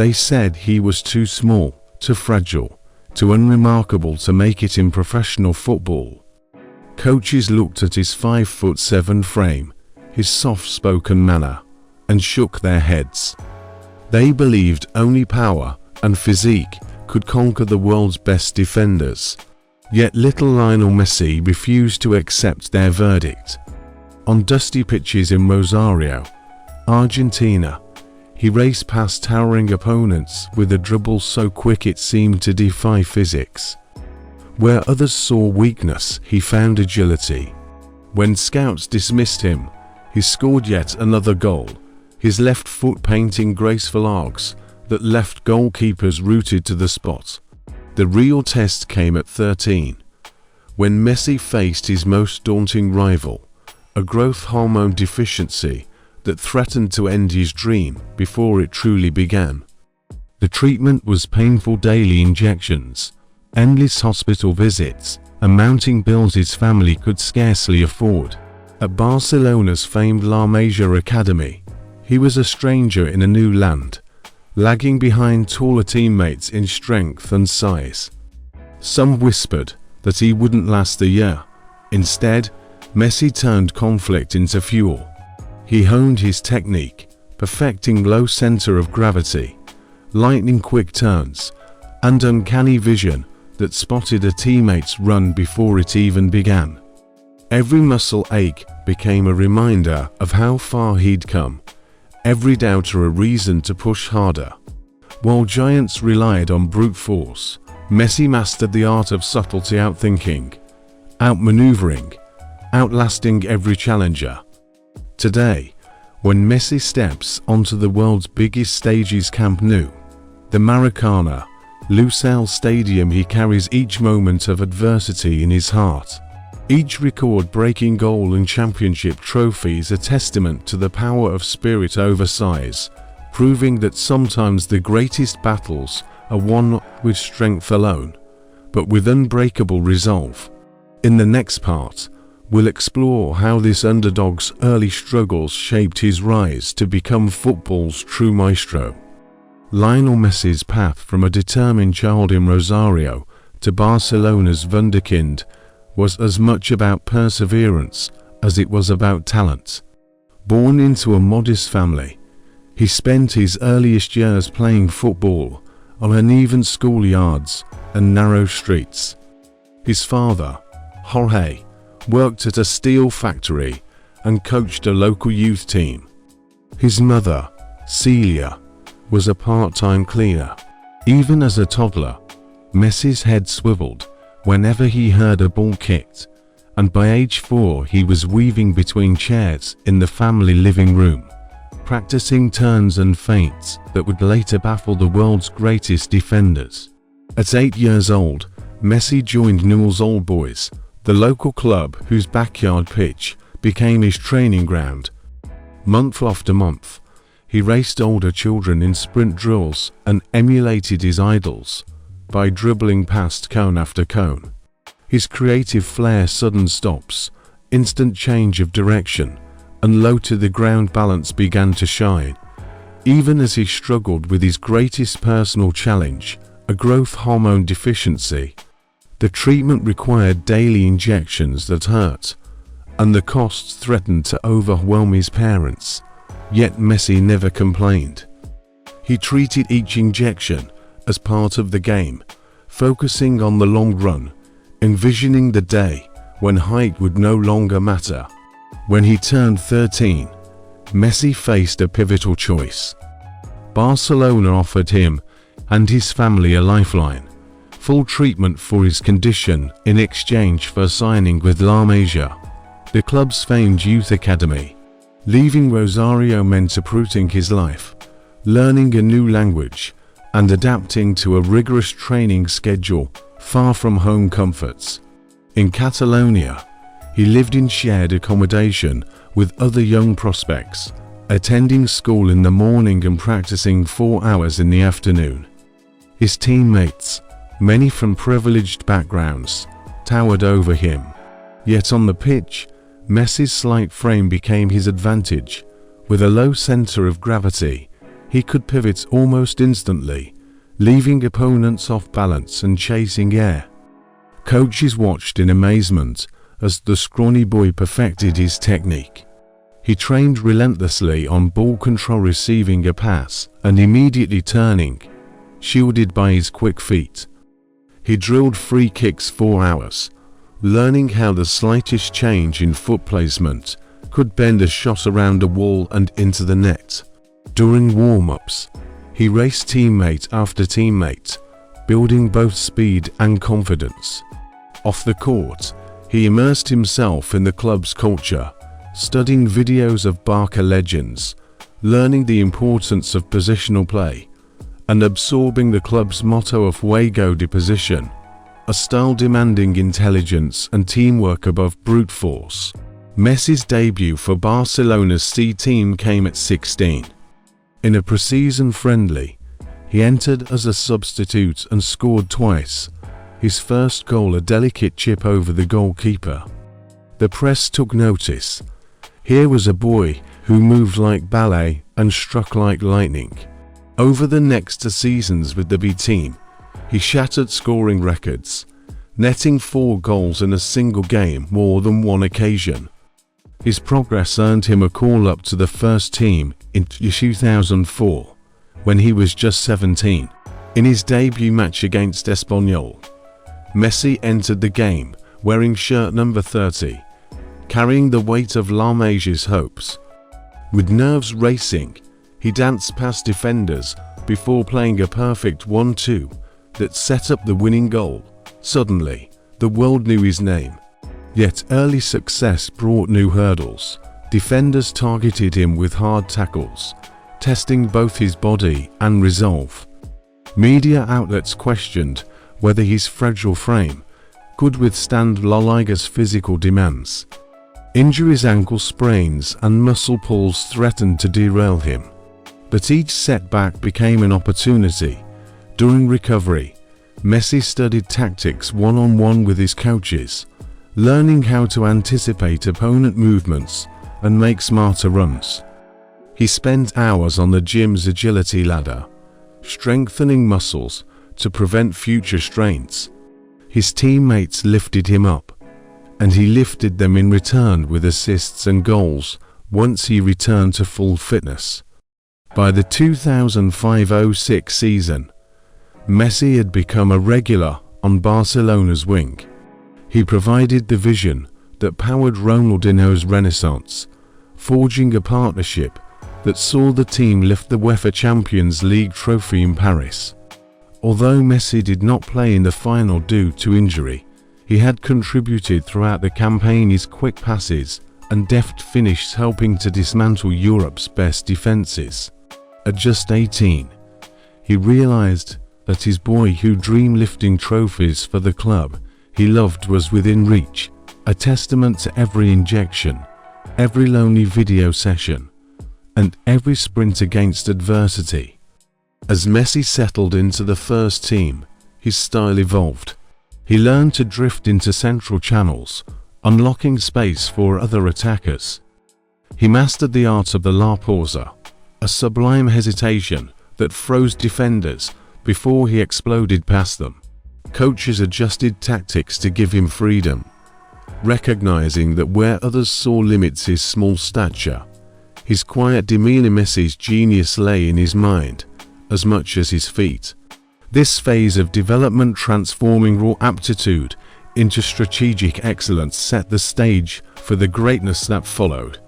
They said he was too small, too fragile, too unremarkable to make it in professional football. Coaches looked at his 5'7" frame, his soft-spoken manner, and shook their heads. They believed only power and physique could conquer the world's best defenders. Yet little Lionel Messi refused to accept their verdict. On dusty pitches in Rosario, Argentina, he raced past towering opponents with a dribble so quick it seemed to defy physics. Where others saw weakness, he found agility. When scouts dismissed him, he scored yet another goal, his left foot painting graceful arcs that left goalkeepers rooted to the spot. The real test came at 13, when Messi faced his most daunting rival, a growth hormone deficiency that threatened to end his dream before it truly began. The treatment was painful daily injections, endless hospital visits, and mounting bills his family could scarcely afford. At Barcelona's famed La Masia Academy, he was a stranger in a new land, lagging behind taller teammates in strength and size. Some whispered that he wouldn't last a year. Instead, Messi turned conflict into fuel. He honed his technique, perfecting low center of gravity, lightning-quick turns, and uncanny vision that spotted a teammate's run before it even began. Every muscle ache became a reminder of how far he'd come, every doubter a reason to push harder. While giants relied on brute force, Messi mastered the art of subtlety, outthinking, outmaneuvering, outlasting every challenger. Today, when Messi steps onto the world's biggest stages, Camp Nou, the Maracana, Lusail Stadium, he carries each moment of adversity in his heart. Each record-breaking goal and championship trophy is a testament to the power of spirit over size, proving that sometimes the greatest battles are won not with strength alone, but with unbreakable resolve. In the next part, we'll explore how this underdog's early struggles shaped his rise to become football's true maestro. Lionel Messi's path from a determined child in Rosario to Barcelona's wunderkind was as much about perseverance as it was about talent. Born into a modest family, he spent his earliest years playing football on uneven schoolyards and narrow streets. His father, Jorge, worked at a steel factory and coached a local youth team. His mother, Celia, was a part-time cleaner. Even as a toddler, Messi's head swiveled whenever he heard a ball kicked, and by age 4 he was weaving between chairs in the family living room, practicing turns and feints that would later baffle the world's greatest defenders. At 8 years old, Messi joined Newell's Old Boys, the local club whose backyard pitch became his training ground. Month after month, he raced older children in sprint drills and emulated his idols by dribbling past cone after cone. His creative flair, sudden stops, instant change of direction, and low-to-the-ground balance began to shine, even as he struggled with his greatest personal challenge, a growth hormone deficiency. The treatment required daily injections that hurt, and the costs threatened to overwhelm his parents. Yet Messi never complained. He treated each injection as part of the game, focusing on the long run, envisioning the day when height would no longer matter. When he turned 13, Messi faced a pivotal choice. Barcelona offered him and his family a lifeline, full treatment for his condition in exchange for signing with La Masia, the club's famed youth academy. Leaving Rosario meant uprooting his life, learning a new language, and adapting to a rigorous training schedule far from home comforts. In Catalonia, he lived in shared accommodation with other young prospects, attending school in the morning and practicing 4 hours in the afternoon. His teammates, many from privileged backgrounds, towered over him. Yet on the pitch, Messi's slight frame became his advantage. With a low center of gravity, He could pivot almost instantly, leaving opponents off balance and chasing air. Coaches watched in amazement as the scrawny boy perfected his technique. He trained relentlessly on ball control, receiving a pass and immediately turning, shielded by his quick feet. He drilled free kicks for hours, learning how the slightest change in foot placement could bend a shot around a wall and into the net. During warm-ups, he raced teammate after teammate, building both speed and confidence. Off the court, he immersed himself in the club's culture, studying videos of Barca legends, learning the importance of positional play, and absorbing the club's motto of Juego de Posición, a style demanding intelligence and teamwork above brute force. Messi's debut for Barcelona's C team came at 16. In a preseason friendly, he entered as a substitute and scored twice, his first goal a delicate chip over the goalkeeper. The press took notice. Here was a boy who moved like ballet and struck like lightning. Over the next 2 seasons with the B team, he shattered scoring records, netting 4 goals in a single game more than one occasion. His progress earned him a call-up to the first team in 2004, when he was just 17. In his debut match against Espanyol, Messi entered the game wearing shirt number 30, carrying the weight of La Masia's hopes. With nerves racing, he danced past defenders before playing a perfect 1-2 that set up the winning goal. Suddenly, the world knew his name. Yet early success brought new hurdles. Defenders targeted him with hard tackles, testing both his body and resolve. Media outlets questioned whether his fragile frame could withstand La Liga's physical demands. Injuries, ankle sprains and muscle pulls threatened to derail him. But each setback became an opportunity. During recovery, Messi studied tactics one-on-one with his coaches, learning how to anticipate opponent movements and make smarter runs. He spent hours on the gym's agility ladder, strengthening muscles to prevent future strains. His teammates lifted him up, and he lifted them in return with assists and goals once he returned to full fitness. By the 2005-06 season, Messi had become a regular on Barcelona's wing. He provided the vision that powered Ronaldinho's renaissance, forging a partnership that saw the team lift the UEFA Champions League trophy in Paris. Although Messi did not play in the final due to injury, he had contributed throughout the campaign, his quick passes and deft finishes helping to dismantle Europe's best defences. At just 18, he realised that his boyhood dream, lifting trophies for the club he loved, was within reach, a testament to every injection, every lonely video session, and every sprint against adversity. As Messi settled into the first team, his style evolved. He learned to drift into central channels, unlocking space for other attackers. He mastered the art of the La Pausa, a sublime hesitation that froze defenders before he exploded past them. Coaches adjusted tactics to give him freedom, recognizing that where others saw limits, his small stature, his quiet demeanor. Messi's genius lay in his mind as much as his feet. This phase of development, transforming raw aptitude into strategic excellence, set the stage for the greatness that followed.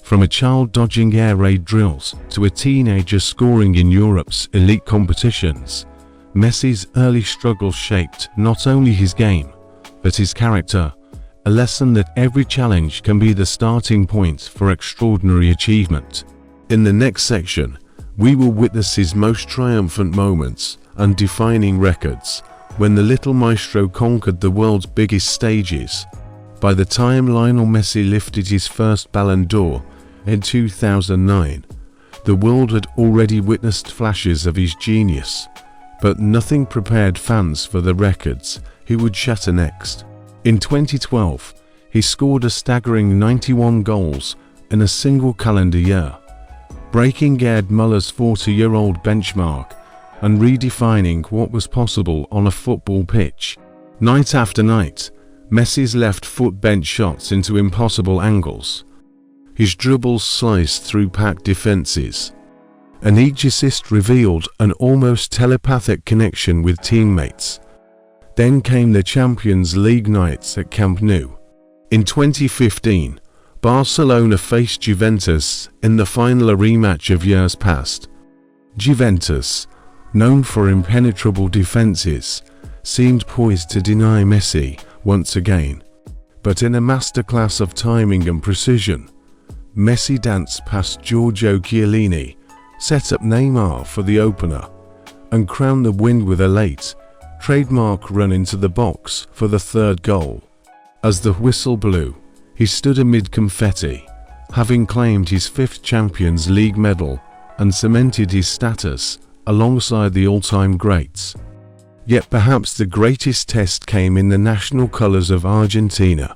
From a child dodging air raid drills to a teenager scoring in Europe's elite competitions, Messi's early struggles shaped not only his game, but his character, a lesson that every challenge can be the starting point for extraordinary achievement. In the next section, we will witness his most triumphant moments and defining records when the little maestro conquered the world's biggest stages. By the time Lionel Messi lifted his first Ballon d'Or in 2009, the world had already witnessed flashes of his genius, but nothing prepared fans for the records he would shatter next. In 2012, he scored a staggering 91 goals in a single calendar year, breaking Gerd Muller's 40-year-old benchmark and redefining what was possible on a football pitch. Night after night, Messi's left foot bent shots into impossible angles. His dribbles sliced through packed defenses, and each assist revealed an almost telepathic connection with teammates. Then came the Champions League nights at Camp Nou. In 2015, Barcelona faced Juventus in the final, a rematch of years past. Juventus, known for impenetrable defenses, seemed poised to deny Messi once again. But in a masterclass of timing and precision, Messi danced past Giorgio Chiellini, set up Neymar for the opener, and crowned the win with a late, trademark run into the box for the third goal. As the whistle blew, he stood amid confetti, having claimed his 5th Champions League medal and cemented his status alongside the all-time greats. Yet perhaps the greatest test came in the national colours of Argentina.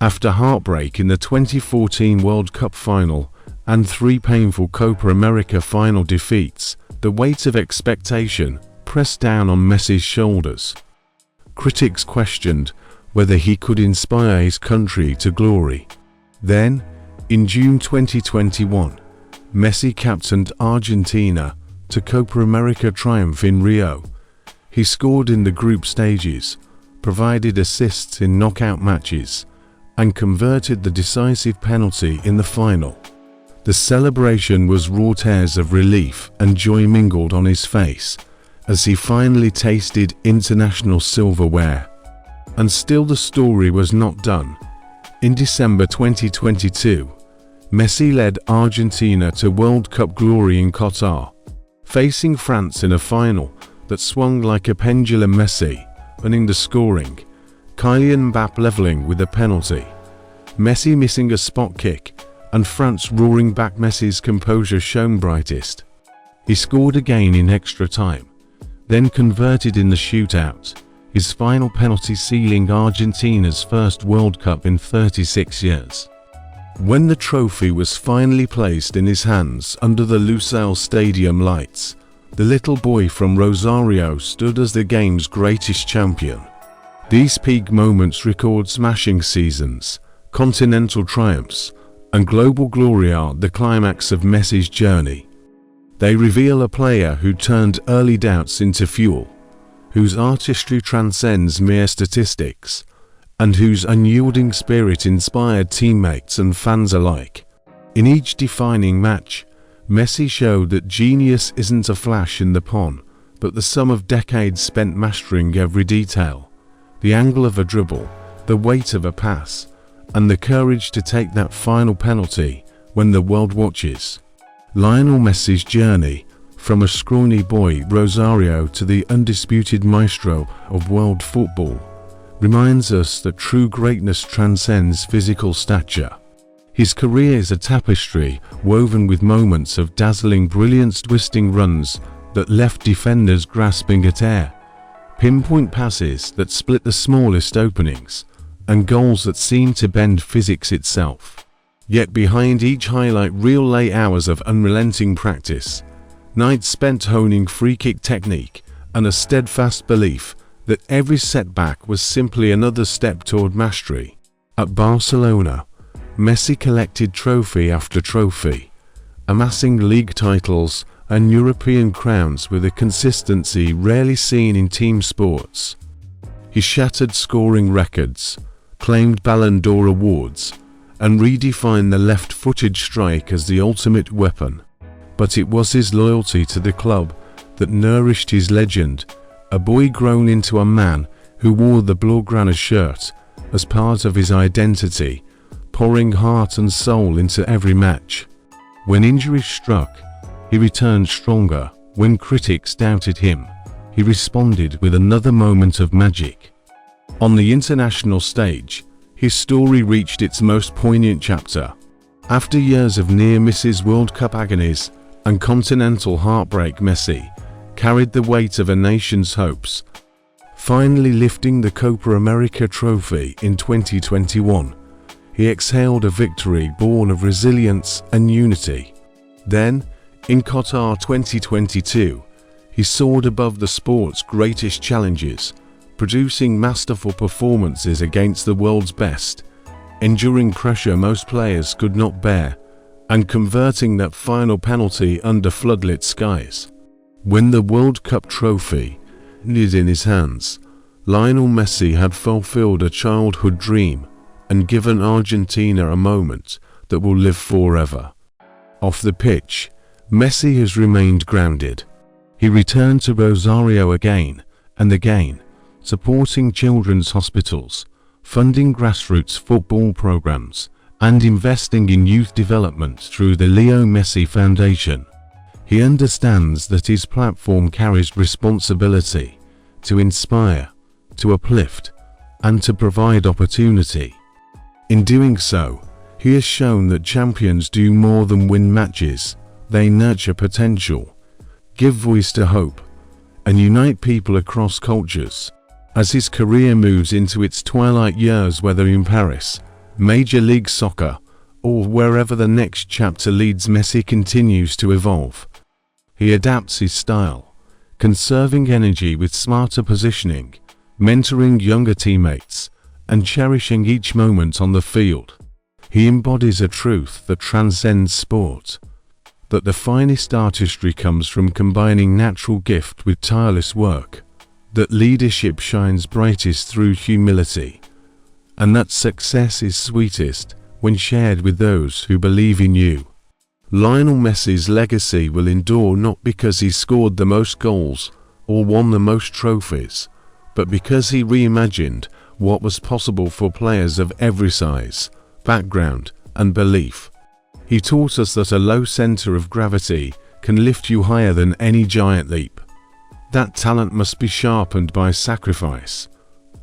After heartbreak in the 2014 World Cup final and 3 painful Copa America final defeats, the weight of expectation pressed down on Messi's shoulders. Critics questioned whether he could inspire his country to glory. Then, in June 2021, Messi captained Argentina to Copa America triumph in Rio. He scored in the group stages, provided assists in knockout matches, and converted the decisive penalty in the final. The celebration was raw tears of relief and joy mingled on his face as he finally tasted international silverware. And still the story was not done. In December 2022, Messi led Argentina to World Cup glory in Qatar, facing France in a final that swung like a pendulum. Messi winning the scoring, Kylian Mbappé leveling with a penalty, Messi missing a spot kick, and France roaring back. Messi's composure shone brightest. He scored again in extra time, then converted in the shootout, his final penalty sealing Argentina's first World Cup in 36 years. When the trophy was finally placed in his hands under the Lusail Stadium lights, the little boy from Rosario stood as the game's greatest champion. These peak moments record smashing seasons, continental triumphs, and global glory are the climax of Messi's journey. They reveal a player who turned early doubts into fuel, whose artistry transcends mere statistics, and whose unyielding spirit inspired teammates and fans alike. In each defining match, Messi showed that genius isn't a flash in the pan, but the sum of decades spent mastering every detail. The angle of a dribble, the weight of a pass, and the courage to take that final penalty when the world watches. Lionel Messi's journey, from a scrawny boy Rosario to the undisputed maestro of world football, reminds us that true greatness transcends physical stature. His career is a tapestry woven with moments of dazzling brilliance, twisting runs that left defenders grasping at air, pinpoint passes that split the smallest openings, and goals that seemed to bend physics itself. Yet behind each highlight reel lay hours of unrelenting practice, nights spent honing free-kick technique, and a steadfast belief that every setback was simply another step toward mastery. At Barcelona, Messi collected trophy after trophy, amassing league titles and European crowns with a consistency rarely seen in team sports. He shattered scoring records, claimed Ballon d'Or awards, and redefined the left-footed strike as the ultimate weapon. But it was his loyalty to the club that nourished his legend, a boy grown into a man who wore the Blaugrana shirt as part of his identity, pouring heart and soul into every match. When injury struck, he returned stronger. When critics doubted him, he responded with another moment of magic. On the international stage, his story reached its most poignant chapter. After years of near misses, World Cup agonies, and continental heartbreak, Messi carried the weight of a nation's hopes, finally lifting the Copa America trophy in 2021. He exhaled a victory born of resilience and unity. Then, in Qatar 2022, he soared above the sport's greatest challenges, producing masterful performances against the world's best, enduring pressure most players could not bear, and converting that final penalty under floodlit skies. When the World Cup trophy was in his hands, Lionel Messi had fulfilled a childhood dream and given Argentina a moment that will live forever. Off the pitch, Messi has remained grounded. He returned to Rosario again and again, supporting children's hospitals, funding grassroots football programs, and investing in youth development through the Leo Messi Foundation. He understands that his platform carries responsibility to inspire, to uplift, and to provide opportunity. In doing so, he has shown that champions do more than win matches. They nurture potential, give voice to hope, and unite people across cultures. As his career moves into its twilight years, whether in Paris, Major League Soccer, or wherever the next chapter leads, Messi continues to evolve. He adapts his style, conserving energy with smarter positioning, mentoring younger teammates, and cherishing each moment on the field. He embodies a truth that transcends sport, that the finest artistry comes from combining natural gift with tireless work, that leadership shines brightest through humility, and that success is sweetest when shared with those who believe in you. Lionel Messi's legacy will endure not because he scored the most goals or won the most trophies, but because he reimagined what was possible for players of every size, background, and belief. He taught us that a low center of gravity can lift you higher than any giant leap, that talent must be sharpened by sacrifice,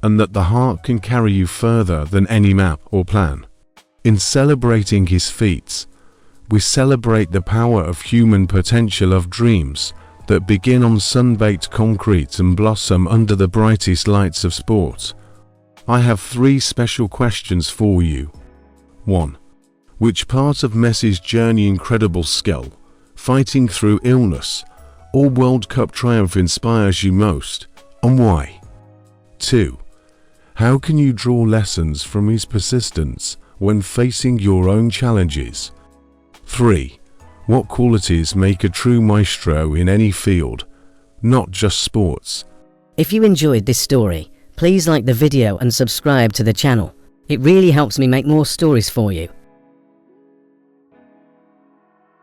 and that the heart can carry you further than any map or plan. In celebrating his feats, we celebrate the power of human potential, of dreams that begin on sun-baked concrete and blossom under the brightest lights of sport. I have 3 special questions for you. 1. Which part of Messi's journey, incredible skill, fighting through illness, or World Cup triumph inspires you most, and why? 2. How can you draw lessons from his persistence when facing your own challenges? 3. What qualities make a true maestro in any field, not just sports? If you enjoyed this story, please like the video and subscribe to the channel. It really helps me make more stories for you.